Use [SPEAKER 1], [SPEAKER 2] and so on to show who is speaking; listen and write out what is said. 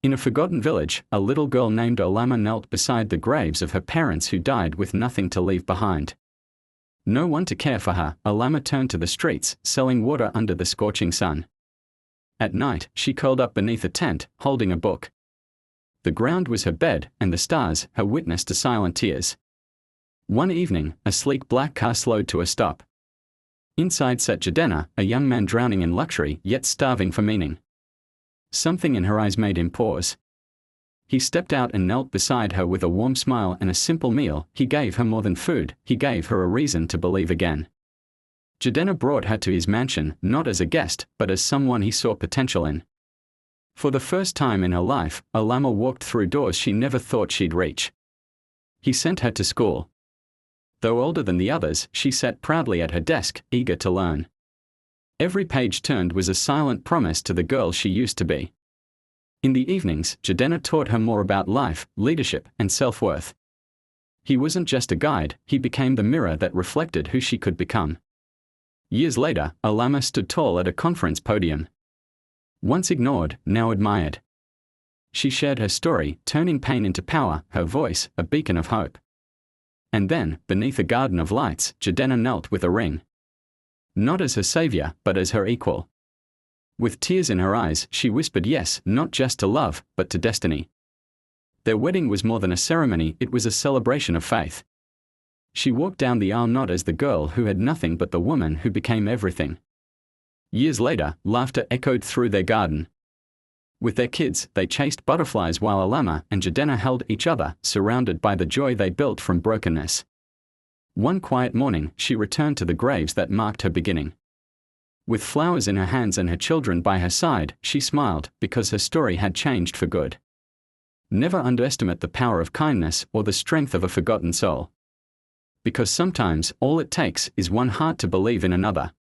[SPEAKER 1] In a forgotten village, a little girl named Olamma knelt beside the graves of her parents who died with nothing to leave behind. No one to care for her, Olamma turned to the streets, selling water under the scorching sun. At night, she curled up beneath a tent, holding a book. The ground was her bed, and the stars, her witness to silent tears. One evening, a sleek black car slowed to a stop. Inside sat Jidenna, a young man drowning in luxury, yet starving for meaning. Something in her eyes made him pause. He stepped out and knelt beside her with a warm smile and a simple meal. He gave her more than food, he gave her a reason to believe again. Jidenna brought her to his mansion, not as a guest, but as someone he saw potential in. For the first time in her life, Olamma walked through doors she never thought she'd reach. He sent her to school. Though older than the others, she sat proudly at her desk, eager to learn. Every page turned was a silent promise to the girl she used to be. In the evenings, Jidenna taught her more about life, leadership, and self-worth. He wasn't just a guide, he became the mirror that reflected who she could become. Years later, Olamma stood tall at a conference podium. Once ignored, now admired. She shared her story, turning pain into power, her voice, a beacon of hope. And then, beneath a garden of lights, Jidenna knelt with a ring. Not as her savior, but as her equal. With tears in her eyes, she whispered yes, not just to love, but to destiny. Their wedding was more than a ceremony, it was a celebration of faith. She walked down the aisle not as the girl who had nothing but the woman who became everything. Years later, laughter echoed through their garden. With their kids, they chased butterflies while Olamma and Jidenna held each other, surrounded by the joy they built from brokenness. One quiet morning, she returned to the graves that marked her beginning. With flowers in her hands and her children by her side, she smiled, because her story had changed for good. Never underestimate the power of kindness or the strength of a forgotten soul. Because sometimes, all it takes is one heart to believe in another.